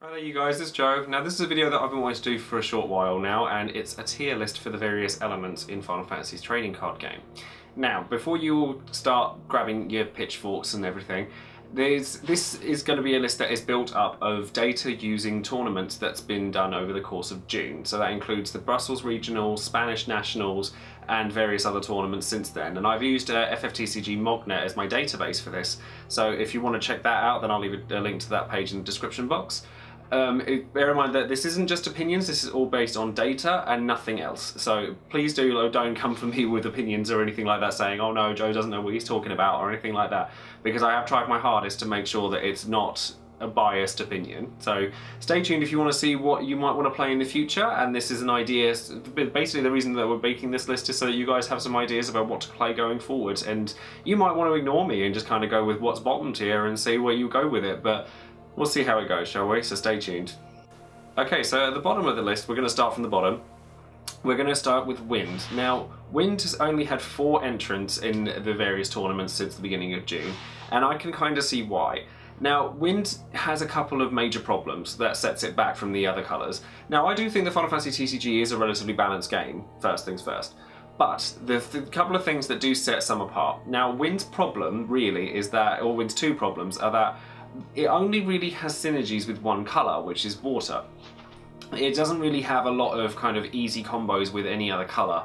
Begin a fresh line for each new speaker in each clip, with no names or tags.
Hi there you guys, it's Joe. Now this is a video that I've been wanting to do for a short while now, and it's a tier list for the various elements in Final Fantasy's trading card game. Now, before you all start grabbing your pitchforks and everything, this is going to be a list that is built up of data using tournaments that's been done over the course of June. So that includes the Brussels Regionals, Spanish Nationals, and various other tournaments since then. And I've used FFTCG Mognet as my database for this. So if you want to check that out, then I'll leave a link to that page in the description box. Bear in mind that this isn't just opinions, this is all based on data and nothing else. So please don't come for me with opinions or anything like that saying, oh no, Joe doesn't know what he's talking about or anything like that, because I have tried my hardest to make sure that it's not a biased opinion. So stay tuned if you want to see what you might want to play in the future, and this is an idea. Basically the reason that we're making this list is so that you guys have some ideas about what to play going forwards, and you might want to ignore me and just kind of go with what's bottom tier and see where you go with it, but we'll see how it goes, shall we? So stay tuned. Okay, so at the bottom of the list, we're going to start from the bottom. We're going to start with Wind. Now, Wind has only had 4 entrants in the various tournaments since the beginning of June, and I can kind of see why. Now, Wind has a couple of major problems that sets it back from the other colours. Now, I do think the Final Fantasy TCG is a relatively balanced game, first things first. But the couple of things that do set some apart. Now, Wind's problem, really, is that, or Wind's 2 problems, are that it only really has synergies with one colour, which is water. It doesn't really have a lot of kind of easy combos with any other colour.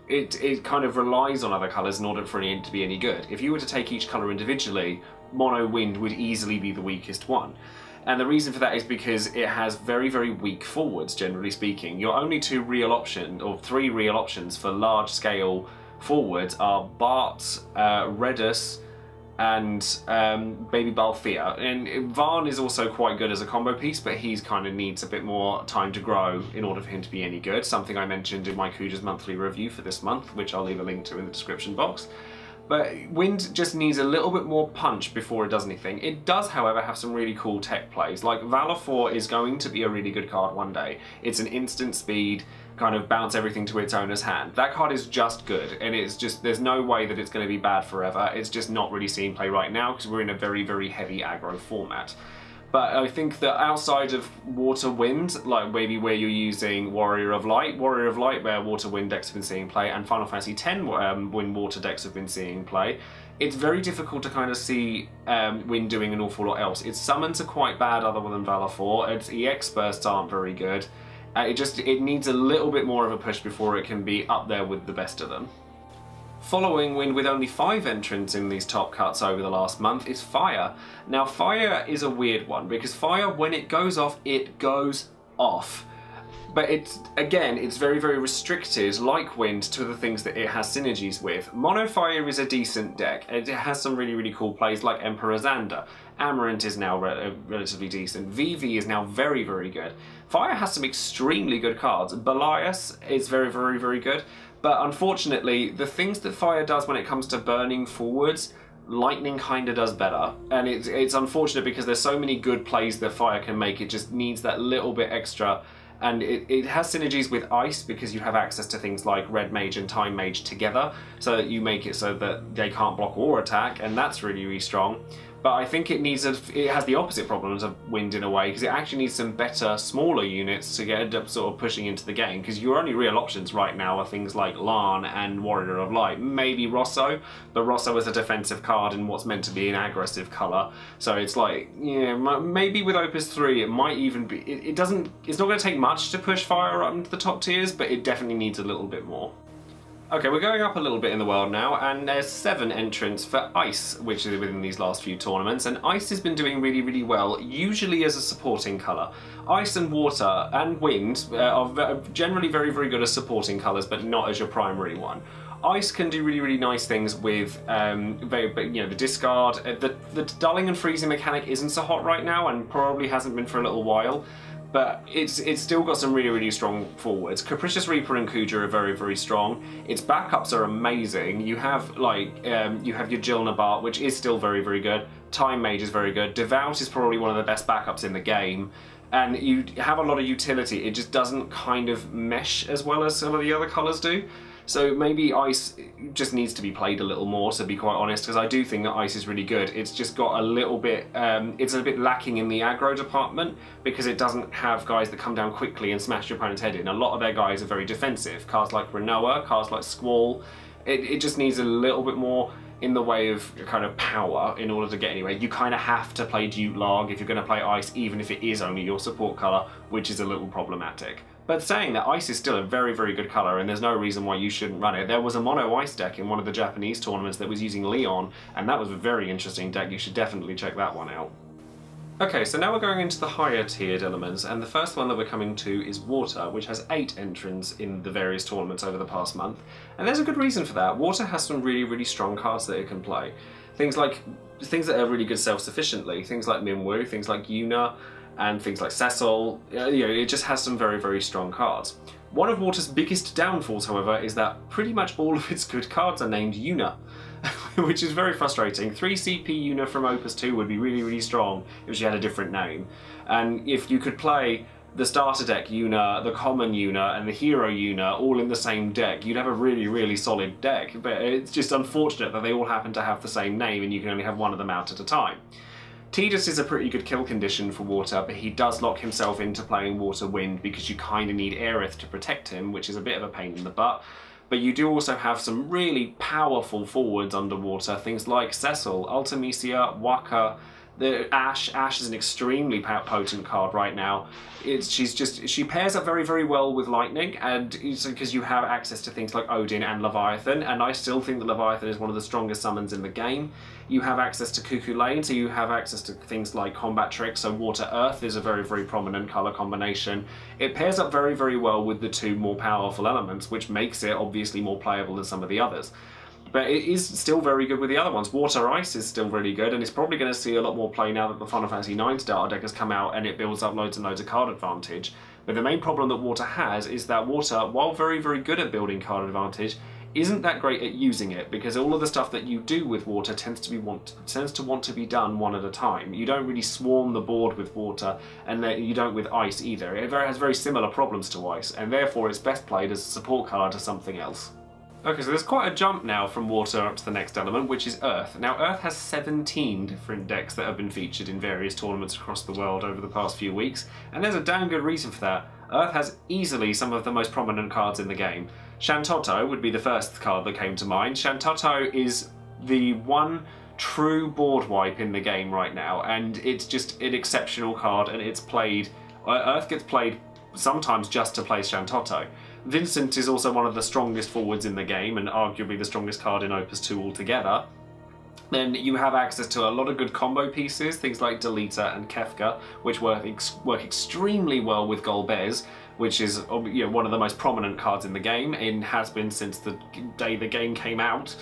It kind of relies on other colours in order for it to be any good. If you were to take each colour individually, Mono Wind would easily be the weakest one. And the reason for that is because it has very, very weak forwards, generally speaking. Your only 2 real options, or 3 real options for large-scale forwards are Bart, Redus, and Baby Balthier. And Varn is also quite good as a combo piece, but he's kind of needs a bit more time to grow in order for him to be any good, something I mentioned in my Kuja's monthly review for this month, which I'll leave a link to in the description box. But Wind just needs a little bit more punch before it does anything. It does, however, have some really cool tech plays. Like, Valor 4 is going to be a really good card one day. It's an instant speed, kind of bounce everything to its owner's hand. That card is just good, and it's just, there's no way that it's going to be bad forever. It's just not really seeing play right now because we're in a very, very heavy aggro format. But I think that outside of Water Wind, like maybe where you're using Warrior of Light where Water Wind decks have been seeing play, and Final Fantasy X Wind Water decks have been seeing play, it's very difficult to kind of see Wind doing an awful lot else. Its summons are quite bad other than Valor 4, its EX bursts aren't very good. It needs a little bit more of a push before it can be up there with the best of them. Following Wind with only 5 entrants in these top cuts over the last month is Fire. Now, Fire is a weird one because Fire, when it goes off, it goes off. But it's very, very restricted, like Wind, to the things that it has synergies with. Mono Fire is a decent deck. It has some really, really cool plays like Emperor Xander. Amarant is now relatively decent. VV is now very, very good. Fire has some extremely good cards. Belias is very, very, very good. But unfortunately, the things that Fire does when it comes to burning forwards, Lightning kinda does better. And it's unfortunate because there's so many good plays that Fire can make, it just needs that little bit extra. And it has synergies with Ice because you have access to things like Red Mage and Time Mage together, so that you make it so that they can't block or attack, and that's really, really strong. But I think it has the opposite problems of Wind in a way, because it actually needs some better, smaller units to end up sort of pushing into the game, because your only real options right now are things like Larn and Warrior of Light, maybe Rosso, but Rosso is a defensive card in what's meant to be an aggressive colour, so it's like, yeah, maybe with Opus 3 it might even be, it's not going to take much to push Fire up into the top tiers, but it definitely needs a little bit more. Okay, we're going up a little bit in the world now, and there's 7 entrants for Ice, which is within these last few tournaments, and Ice has been doing really, really well, usually as a supporting colour. Ice and Water and Wind are generally very, very good as supporting colours, but not as your primary one. Ice can do really, really nice things with the discard. The dulling and freezing mechanic isn't so hot right now, and probably hasn't been for a little while. But it's still got some really, really strong forwards. Capricious Reaper and Kuja are very, very strong. Its backups are amazing. You have you have your Jill Nabat, which is still very, very good. Time Mage is very good. Devout is probably one of the best backups in the game. And you have a lot of utility. It just doesn't kind of mesh as well as some of the other colours do. So maybe Ice just needs to be played a little more, to be quite honest, because I do think that Ice is really good. It's just got a little bit, it's a bit lacking in the aggro department, because it doesn't have guys that come down quickly and smash your opponent's head in. A lot of their guys are very defensive. Cards like Renoa, cards like Squall, it just needs a little bit more in the way of kind of power in order to get anywhere. You kind of have to play Duke Larg if you're going to play Ice, even if it is only your support colour, which is a little problematic. But saying that, Ice is still a very, very good colour, and there's no reason why you shouldn't run it. There was a mono Ice deck in one of the Japanese tournaments that was using Leon, and that was a very interesting deck. You should definitely check that one out. Okay, so now we're going into the higher tiered elements, and the first one that we're coming to is Water, which has 8 entrants in the various tournaments over the past month. And there's a good reason for that. Water has some really, really strong cards that it can play. Things that are really good self-sufficiently, things like Minwu, things like Yuna, and things like Cecil. You know, it just has some very, very strong cards. One of Water's biggest downfalls, however, is that pretty much all of its good cards are named Yuna, which is very frustrating. 3 CP Yuna from Opus 2 would be really, really strong if she had a different name. And if you could play the starter deck Yuna, the common Yuna, and the hero Yuna all in the same deck, you'd have a really, really solid deck. But it's just unfortunate that they all happen to have the same name and you can only have one of them out at a time. Tidus is a pretty good kill condition for Water, but he does lock himself into playing Water Wind because you kind of need Aerith to protect him, which is a bit of a pain in the butt. But you do also have some really powerful forwards underwater, things like Cecil, Ultimecia, Waka, the Ashe. Ashe is an extremely potent card right now. She pairs up very, very well with Lightning, and because you have access to things like Odin and Leviathan, and I still think that Leviathan is one of the strongest summons in the game. You have access to Cuckoo Lane, so you have access to things like Combat Tricks, so Water Earth is a very, very prominent colour combination. It pairs up very, very well with the 2 more powerful elements, which makes it obviously more playable than some of the others. But it is still very good with the other ones. Water Ice is still really good, and it's probably going to see a lot more play now that the Final Fantasy IX starter deck has come out and it builds up loads and loads of card advantage. But the main problem that Water has is that Water, while very, very good at building card advantage, isn't that great at using it, because all of the stuff that you do with Water tends to want to be done one at a time. You don't really swarm the board with Water, and you don't with Ice either. It has very similar problems to Ice, and therefore it's best played as a support card to something else. Okay, so there's quite a jump now from Water up to the next element, which is Earth. Now, Earth has 17 different decks that have been featured in various tournaments across the world over the past few weeks, and there's a damn good reason for that. Earth has easily some of the most prominent cards in the game. Shantotto would be the first card that came to mind. Shantotto is the one true board wipe in the game right now, and it's just an exceptional card, and it's played... Earth gets played sometimes just to play Shantotto. Vincent is also one of the strongest forwards in the game, and arguably the strongest card in Opus 2 altogether. Then you have access to a lot of good combo pieces, things like Delita and Kefka, which work extremely well with Golbez, which is one of the most prominent cards in the game, and has been since the day the game came out.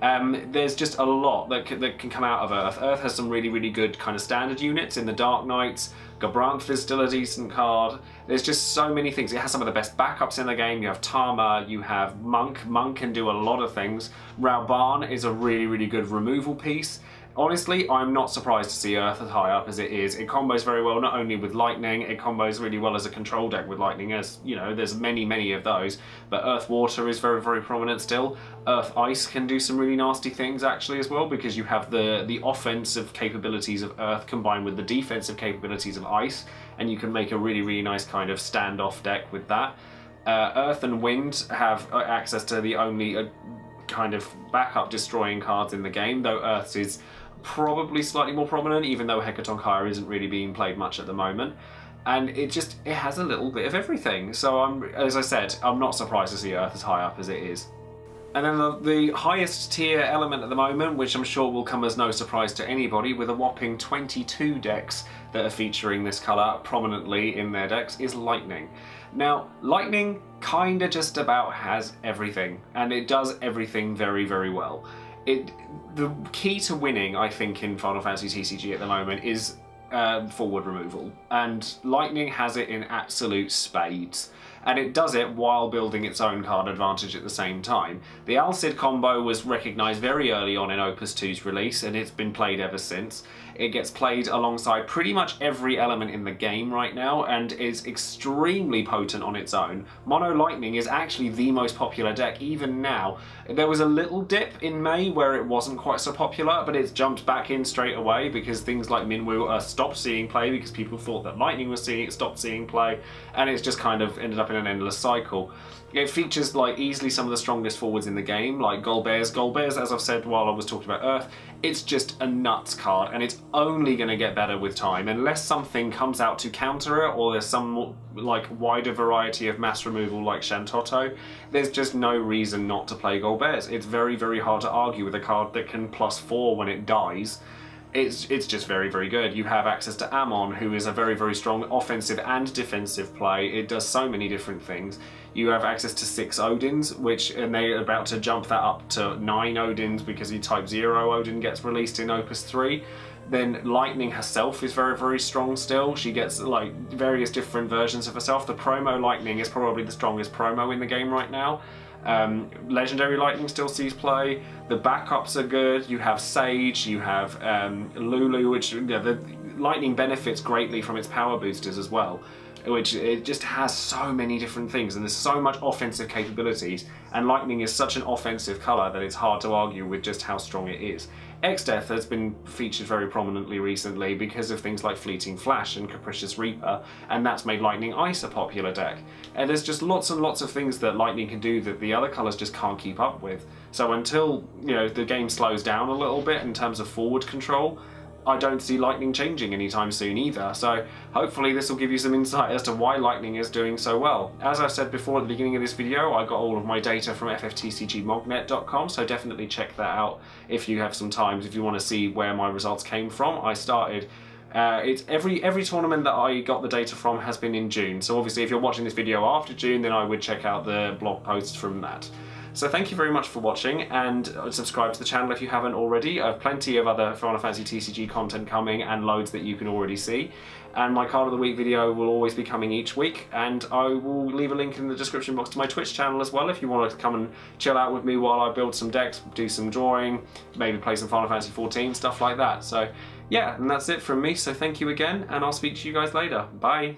There's just a lot that can come out of Earth. Earth has some really, really good kind of standard units in the Dark Knights. Gabranth is still a decent card. There's just so many things. It has some of the best backups in the game. You have Tama, you have Monk. Monk can do a lot of things. Rauban is a really, really good removal piece. Honestly, I'm not surprised to see Earth as high up as it is. It combos very well, not only with Lightning, it combos really well as a control deck with Lightning, as, you know, there's many, many of those. But Earth Water is very, very prominent still. Earth Ice can do some really nasty things, actually, as well, because you have the offensive capabilities of Earth combined with the defensive capabilities of Ice, and you can make a really, really nice kind of standoff deck with that. Earth and Wind have access to the only kind of backup destroying cards in the game, though Earth's is probably slightly more prominent, even though Hecatonchire isn't really being played much at the moment. And it has a little bit of everything. So as I said, I'm not surprised to see Earth as high up as it is. And then the highest tier element at the moment, which I'm sure will come as no surprise to anybody, with a whopping 22 decks that are featuring this colour prominently in their decks, is Lightning. Now, Lightning kinda just about has everything, and it does everything very, very well. The key to winning, I think, in Final Fantasy TCG at the moment is forward removal, and Lightning has it in absolute spades. and it does it while building its own card advantage at the same time. The Alcid combo was recognised very early on in Opus 2's release, and it's been played ever since. It gets played alongside pretty much every element in the game right now, and is extremely potent on its own. Mono Lightning is actually the most popular deck even now. There was a little dip in May where it wasn't quite so popular, but it's jumped back in straight away because things like Minwu stopped seeing play because people thought that Lightning was stopped seeing play, and it's just kind of ended up in an endless cycle. It features like easily some of the strongest forwards in the game, like Golbears. Golbears, as I've said while I was talking about Earth, it's just a nuts card, and it's only going to get better with time, unless something comes out to counter it, or there's some like wider variety of mass removal like Shantotto. There's just no reason not to play Golbears. It's very, very hard to argue with a card that can +4 when it dies. It's just very, very good. You have access to Ammon, who is a very, very strong offensive and defensive play. It does so many different things. You have access to 6 Odins, and they're about to jump that up to 9 Odins because the Type 0 Odin gets released in Opus 3. Then Lightning herself is very, very strong still. She gets like various different versions of herself. The promo Lightning is probably the strongest promo in the game right now. Legendary Lightning still sees play. The backups are good. You have Sage, you have Lulu, which the Lightning benefits greatly from its power boosters as well, which it just has so many different things, and there's so much offensive capabilities, and Lightning is such an offensive colour that it's hard to argue with just how strong it is. X-Death has been featured very prominently recently because of things like Fleeting Flash and Capricious Reaper, and that's made Lightning Ice a popular deck. And there's just lots and lots of things that Lightning can do that the other colours just can't keep up with. So until, you know, the game slows down a little bit in terms of forward control, I don't see Lightning changing anytime soon either, so hopefully this will give you some insight as to why Lightning is doing so well. As I said before at the beginning of this video, I got all of my data from fftcgmognet.com, so definitely check that out if you have some time, if you want to see where my results came from. I started it's every tournament that I got the data from has been in June, so obviously if you're watching this video after June, then I would check out the blog posts from that. So thank you very much for watching, and subscribe to the channel if you haven't already. I have plenty of other Final Fantasy TCG content coming, and loads that you can already see. And my Card of the Week video will always be coming each week, and I will leave a link in the description box to my Twitch channel as well if you want to come and chill out with me while I build some decks, do some drawing, maybe play some Final Fantasy 14, stuff like that. So yeah, and that's it from me, so thank you again, and I'll speak to you guys later. Bye!